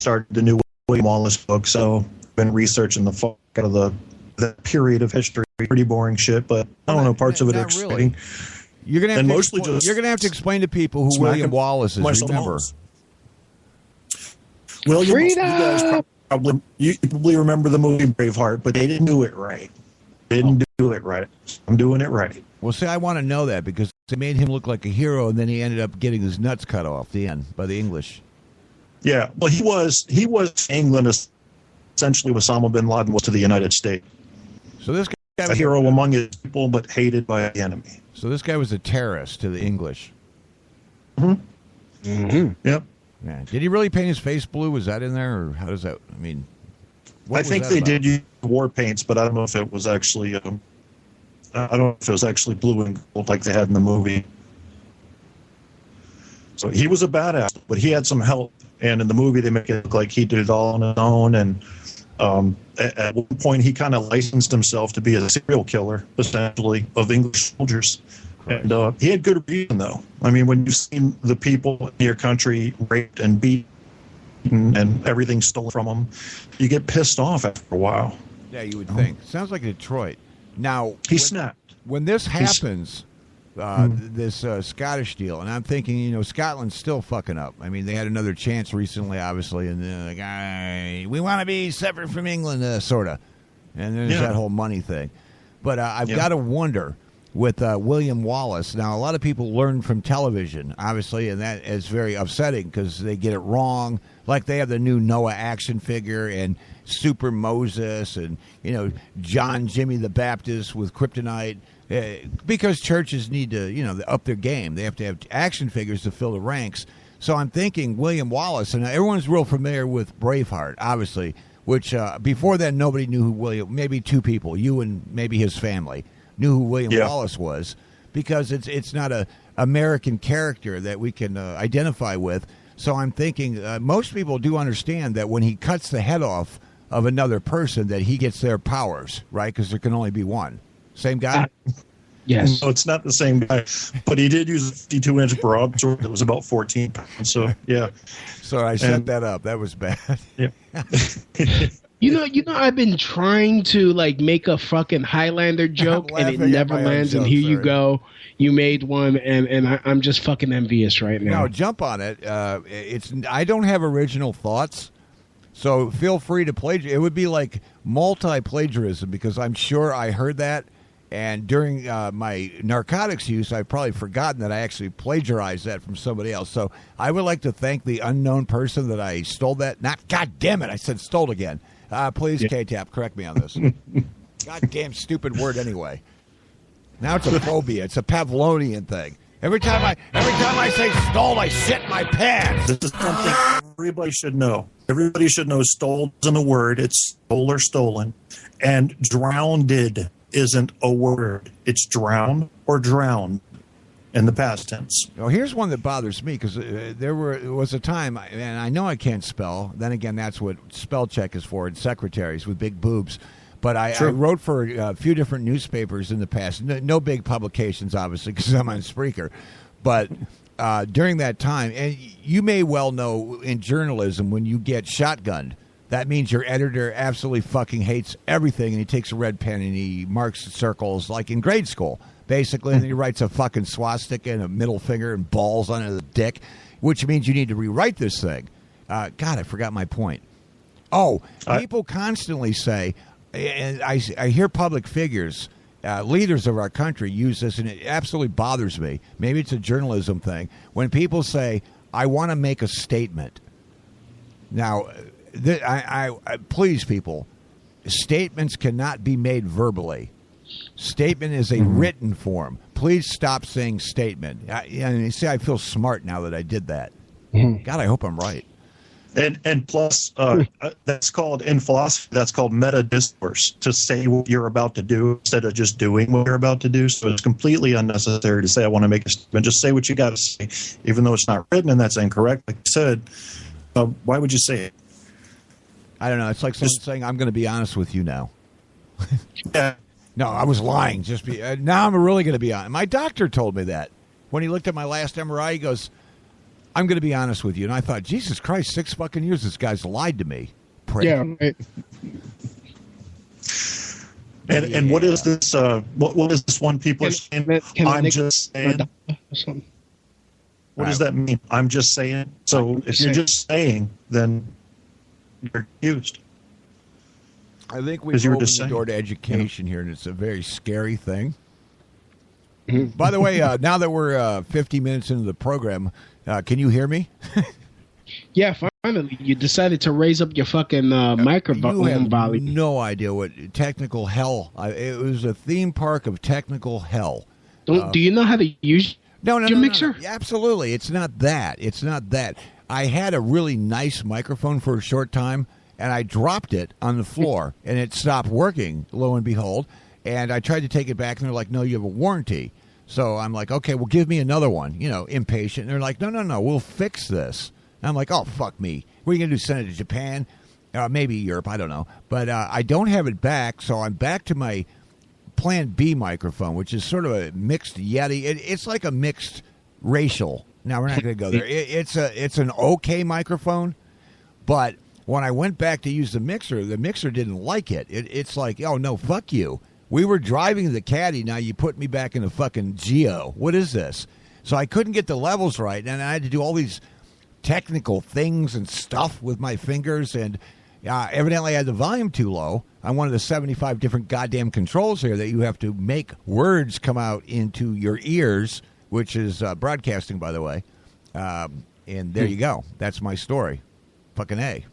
started the new William Wallace book, so I've been researching the fuck out of the period of history. Pretty boring shit, but I don't know, parts of it are exciting. You're gonna have to explain to people who William Wallace is. Remember, William, you guys probably remember the movie Braveheart, but they didn't do it right. Do it right. I'm doing it right. Well, see, I want to know that because they made him look like a hero, and then he ended up getting his nuts cut off at the end by the English. Yeah, well, he was England, essentially Osama bin Laden was to the United States. So this guy was a hero among his people, but hated by the enemy. So this guy was a terrorist to the English. Mm-hmm. Mm-hmm. Yep. Yeah. Did he really paint his face blue? Was that in there, or how does that? I mean, I think they did use war paints, but I don't know if it was actually. I don't know if it was actually blue and gold like they had in the movie. So he was a badass, but he had some help. And in the movie, they make it look like he did it all on his own. And at one point, he kind of licensed himself to be a serial killer, essentially, of English soldiers. And he had good reason, though. I mean, when you've seen the people in your country raped and beaten and everything stolen from them, you get pissed off after a while. Yeah, you would think. Sounds like Detroit. Now, he snapped. When this happens, this Scottish deal, and I'm thinking, Scotland's still fucking up. I mean, they had another chance recently, obviously, and they're like, we want to be separate from England, sort of. And there's that whole money thing. But I've got to wonder, with William Wallace, now a lot of people learn from television, obviously, and that is very upsetting because they get it wrong. Like they have the new Noah action figure and Super Moses and, John Jimmy the Baptist with kryptonite. Because churches need to, up their game. They have to have action figures to fill the ranks. So I'm thinking William Wallace, and everyone's real familiar with Braveheart, obviously, which before then nobody knew who William, maybe two people, you and maybe his family, knew who William Wallace was, because it's not a American character that we can identify with. So I'm thinking most people do understand that when he cuts the head off of another person, that he gets their powers, right? Because there can only be one. Same guy? Yes. No, it's not the same guy, but he did use a 52-inch broadsword that was about 14 pounds. So, yeah. Sorry, I set that up. That was bad. Yeah. I've been trying to make a fucking Highlander joke, and it never lands. And here you go. You made one, and I'm just fucking envious right now. No, jump on it. I don't have original thoughts, so feel free to plagiarize. It would be like multi-plagiarism because I'm sure I heard that, and during my narcotics use, I've probably forgotten that I actually plagiarized that from somebody else. So I would like to thank the unknown person that I stole that. God damn it, I said stole again. Please, K-Tap, correct me on this. Goddamn stupid word anyway. Now it's a phobia. It's a Pavlovian thing. Every time I say stole, I shit my pants. This is something everybody should know. Everybody should know stole isn't a word. It's stole or stolen. And drowned isn't a word. It's drown or drowned in the past tense. Well, here's one that bothers me because there was a time, and I know I can't spell. Then again, that's what spell check is for, and secretaries with big boobs. But I wrote for a few different newspapers in the past. No big publications, obviously, because I'm on Spreaker. But during that time, and you may well know in journalism, when you get shotgunned, that means your editor absolutely fucking hates everything, and he takes a red pen and he marks circles like in grade school, basically, and he writes a fucking swastika and a middle finger and balls on the dick, which means you need to rewrite this thing. God, I forgot my point. Oh, people constantly say, and I hear public figures, leaders of our country use this, and it absolutely bothers me. Maybe it's a journalism thing. When people say, I want to make a statement. Now, I please, people, statements cannot be made verbally. Statement is a written form. Please stop saying statement. And you see, I feel smart now that I did that. God, I hope I'm right. And plus, that's called, in philosophy, that's called meta discourse, to say what you're about to do instead of just doing what you're about to do. So it's completely unnecessary to say, I want to make a statement. Just say what you got to say, even though it's not written and that's incorrect. Like you said, why would you say it? I don't know. It's like someone saying, I'm going to be honest with you now. Yeah. No, I was lying. Now I'm really going to be honest. My doctor told me that. When he looked at my last MRI, he goes, I'm going to be honest with you, and I thought, Jesus Christ, 6 fucking years, this guy's lied to me. Prick. Yeah. Right. And what is this? What is this one people are saying? I'm just saying. What does that mean? I'm just saying. So if you're just saying, then you're accused. I think we've opened the door to education here, and it's a very scary thing. By the way, now that we're 50 minutes into the program, can you hear me? Yeah, finally, you decided to raise up your fucking microphone volume. You have no idea what technical hell. It was a theme park of technical hell. Do you know how to use your mixer? No. Absolutely. It's not that. It's not that. I had a really nice microphone for a short time, and I dropped it on the floor, and it stopped working, lo and behold. And I tried to take it back, and they're like, no, you have a warranty. So I'm like, okay, well, give me another one, impatient. And they're like, no, we'll fix this. And I'm like, oh, fuck me. What are you going to do, send it to Japan? Maybe Europe, I don't know. But I don't have it back, so I'm back to my Plan B microphone, which is sort of a mixed Yeti. It's like a mixed racial. Now, we're not going to go there. It's an okay microphone, but when I went back to use the mixer didn't like it. It's like, oh, no, fuck you. We were driving the Caddy. Now you put me back in a fucking Geo. What is this? So I couldn't get the levels right, and I had to do all these technical things and stuff with my fingers, and evidently I had the volume too low on one of the 75 different goddamn controls here that you have to make words come out into your ears, which is broadcasting, by the way. And there you go. That's my story. Fucking A.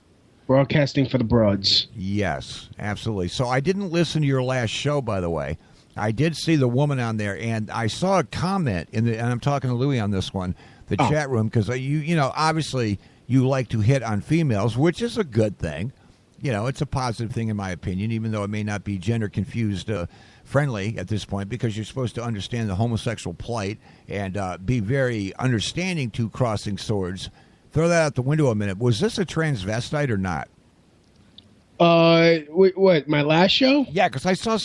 Broadcasting for the broads. Yes, absolutely. So I didn't listen to your last show, by the way. I did see the woman on there, and I saw a comment, and I'm talking to Louie on this one, the chat room, because obviously you like to hit on females, which is a good thing. It's a positive thing in my opinion, even though it may not be gender confused friendly at this point, because you're supposed to understand the homosexual plight and be very understanding to crossing swords. Throw that out the window a minute. Was this a transvestite or not? What, my last show? Yeah, because I saw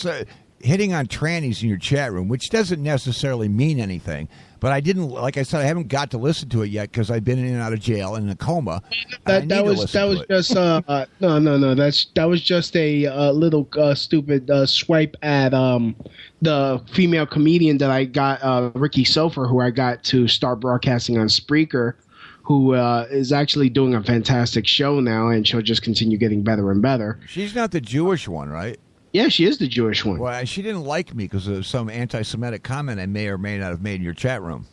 hitting on trannies in your chat room, which doesn't necessarily mean anything. But I didn't, like I said, I haven't got to listen to it yet because I've been in and out of jail and in a coma. That was just that was just a little stupid swipe at the female comedian that I got, Ricky Sofer, who I got to start broadcasting on Spreaker, who is actually doing a fantastic show now, and she'll just continue getting better and better. She's not the Jewish one, right? Yeah, she is the Jewish one. Well, she didn't like me because of some anti-Semitic comment I may or may not have made in your chat room.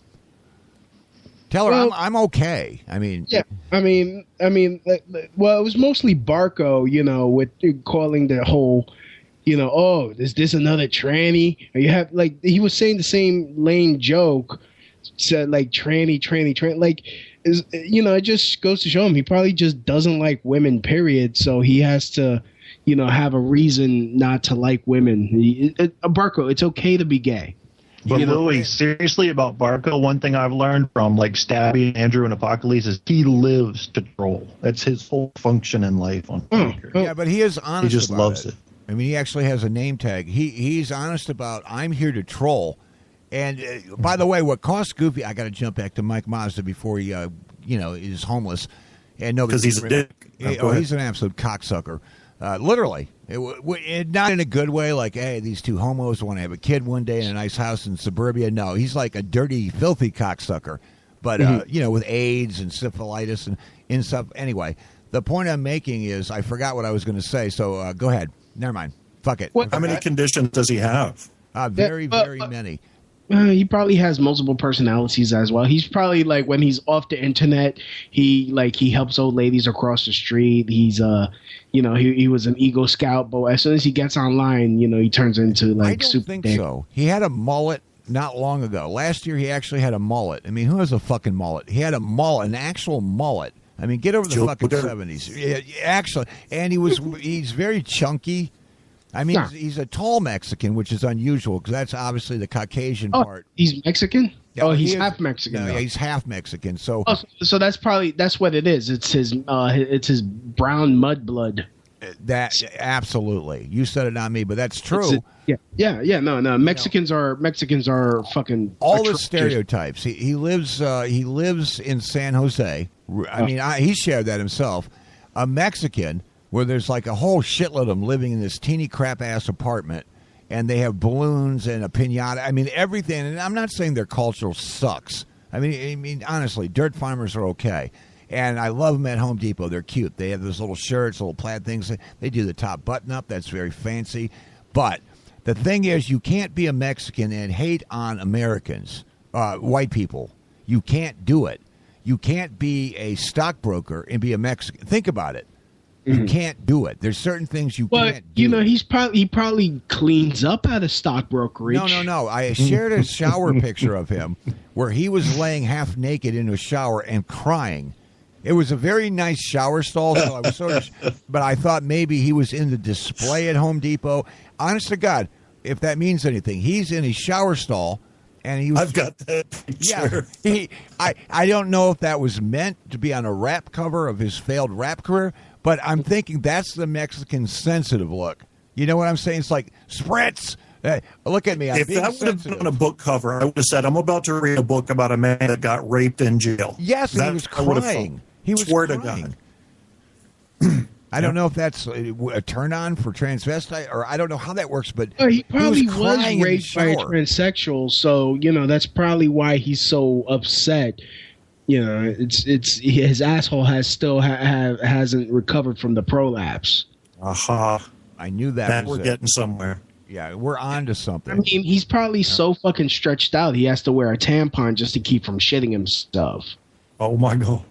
Tell her I'm okay. I mean, yeah. I mean, well, it was mostly Barco, with calling the whole, oh, is this another tranny? You have he was saying the same lame joke, said tranny, like. It just goes to show him he probably just doesn't like women, period. So he has to, have a reason not to like women. Barco, it's okay to be gay. But Louie, seriously about Barco, one thing I've learned from Stabby, Andrew, and Apocalypse is he lives to troll. That's his whole function in life. Yeah, but he is honest. He just loves it. I mean, he actually has a name tag. He's honest about I'm here to troll. And by the way, what cost Goofy? I got to jump back to Mike Mazda before he, is homeless, and because he's a dick. He's an absolute cocksucker, literally. Not in a good way, like, hey, these two homos want to have a kid one day in a nice house in suburbia. No, he's like a dirty, filthy cocksucker. But with AIDS and syphilitis and stuff. Anyway, the point I'm making is I forgot what I was going to say. So go ahead. Never mind. Fuck it. How many conditions does he have? Very many. He probably has multiple personalities as well. He's probably when he's off the internet, he helps old ladies across the street. He's he was an Eagle Scout, but as soon as he gets online, he turns into I don't think so. He had a mullet not long ago. Last year he actually had a mullet. I mean, who has a fucking mullet? He had a mullet, an actual mullet. I mean, get over the fucking 70s. Yeah, actually, and he's very chunky. I mean, he's a tall Mexican, which is unusual because that's obviously the Caucasian part. He's Mexican? Yeah, he's half Mexican. No, yeah, he's half Mexican. So, so that's what it is. It's his brown mud blood. That absolutely, you said it, not me, but that's true. No. Mexicans are fucking all the atrocious. stereotypes. He lives in San Jose. I mean, he shared that himself. A Mexican where there's like a whole shitload of them living in this teeny crap ass apartment, and they have balloons and a piñata. I mean, everything. And I'm not saying their culture sucks. I mean, honestly, dirt farmers are okay. And I love them at Home Depot. They're cute. They have those little shirts, little plaid things. They do the top button up. That's very fancy. But the thing is, you can't be a Mexican and hate on Americans, white people. You can't do it. You can't be a stockbroker and be a Mexican. Think about it. You can't do it. There's certain things you can't do. You know, he probably cleans up at a stockbrokerage. No. I shared a shower picture of him where he was laying half naked in a shower and crying. It was a very nice shower stall, so I was but I thought maybe he was in the display at Home Depot. Honest to God, if that means anything, he's in a shower stall, and he was. I've got that picture. Yeah, I don't know if that was meant to be on a rap cover of his failed rap career, but I'm thinking that's the Mexican sensitive look. You know what I'm saying? It's like spritz. Look at me. I'm if being that would have sensitive. been on a book cover, I would have said, "I'm about to read a book about a man that got raped in jail." Yes, and he was crying. He was Swear to crying. God. I don't know if that's a turn on for transvestite, or I don't know how that works, but he probably was crying raped by a transsexual, so that's probably why he's so upset. It's his asshole hasn't recovered from the prolapse. Aha! I knew that. We're getting somewhere. Yeah, we're on to something. I mean, he's probably so fucking stretched out he has to wear a tampon just to keep from shitting himself. Oh my God.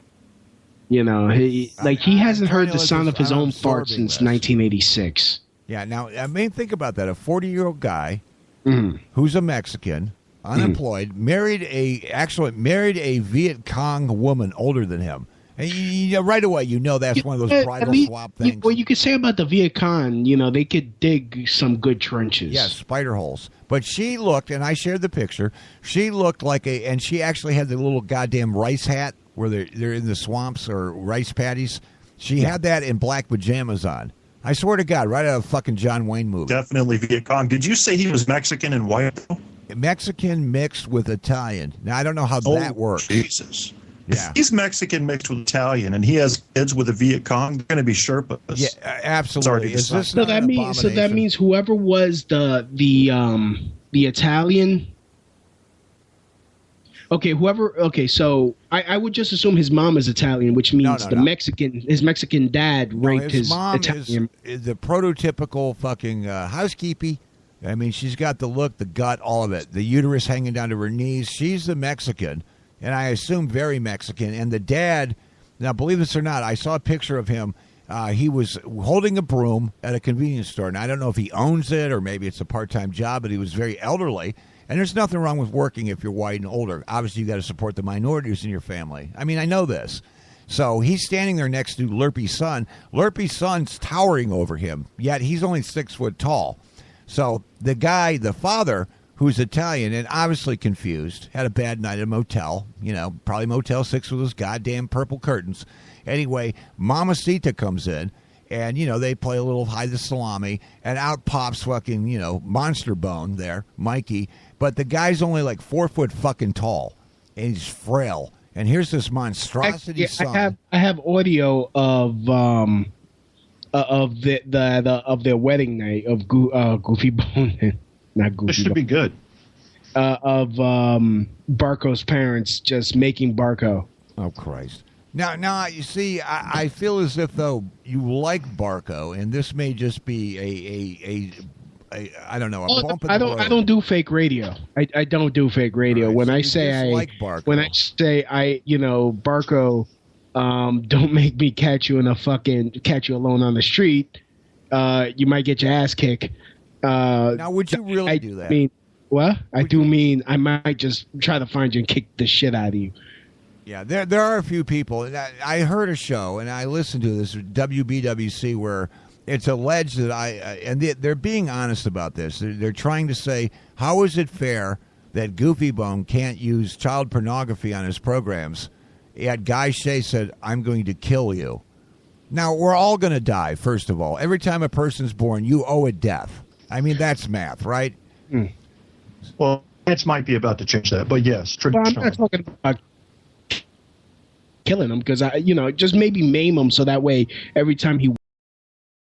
He hasn't heard the sound of his own fart since 1986. Yeah, now, I mean, think about that. A 40-year-old guy who's a Mexican, unemployed, married a Viet Cong woman older than him. And right away, that's one of those bridal swap things. Well, you could say about the Viet Cong, they could dig some good trenches. Yes, spider holes. But she looked, and I shared the picture, she looked like and she actually had the little goddamn rice hat where they're in the swamps or rice paddies. She had that in black pajamas on. I swear to God, right out of a fucking John Wayne movie. Definitely Viet Cong. Did you say he was Mexican and white? Mexican mixed with Italian. Now, I don't know how that works. Jesus. Yeah. If he's Mexican mixed with Italian and he has kids with a Viet Cong, they're going to be Sherpas. Yeah, absolutely. Is this so that means whoever was the Italian. Okay, so I would just assume his mom is Italian, which means his Mexican dad raped his mom. Italian. Is the prototypical fucking housekeeping. I mean, she's got the look, the gut, all of it. The uterus hanging down to her knees. She's the Mexican, and I assume very Mexican. And the dad, now believe this or not, I saw a picture of him. He was holding a broom at a convenience store. And I don't know if he owns it or maybe it's a part-time job, but he was very elderly. And there's nothing wrong with working if you're white and older. Obviously, you got to support the minorities in your family. I mean, I know this. So he's standing there next to Lurpy's son. Lurpy's son's towering over him, yet he's only 6 foot tall. So the guy, the father, who's Italian and obviously confused, had a bad night at a motel, probably Motel 6 with those goddamn purple curtains. Anyway, Mamacita comes in, and, they play a little hide the salami, and out pops fucking, Monster Bone there, Mikey. But the guy's only like 4 foot fucking tall, and he's frail. And here's this monstrosity son. I have audio of their wedding night of Goofy Bone, not Goofy. This should be good. Of Barco's parents just making Barco. Oh Christ! Now you see, I feel as if though you like Barco, and this may just be a I don't know, a bump in the road. I don't do fake radio. I don't do fake radio. Right, when so I say Barco. Barco, don't make me catch you alone on the street. You might get your ass kicked. Now, would you really do that? I mean, what? I might just try to find you and kick the shit out of you. Yeah, there are a few people. I heard a show, and I listened to this, WBWC, where it's alleged that and they're being honest about this. They're trying to say, how is it fair that Goofy Bone can't use child pornography on his programs? Yet Guy Shea said, I'm going to kill you. Now, we're all going to die, first of all. Every time a person's born, you owe a death. I mean, that's math, right? Well, it might be about to change that, but yes, Well, I'm traditionally. not talking about killing him because just maybe maim him so that way every time he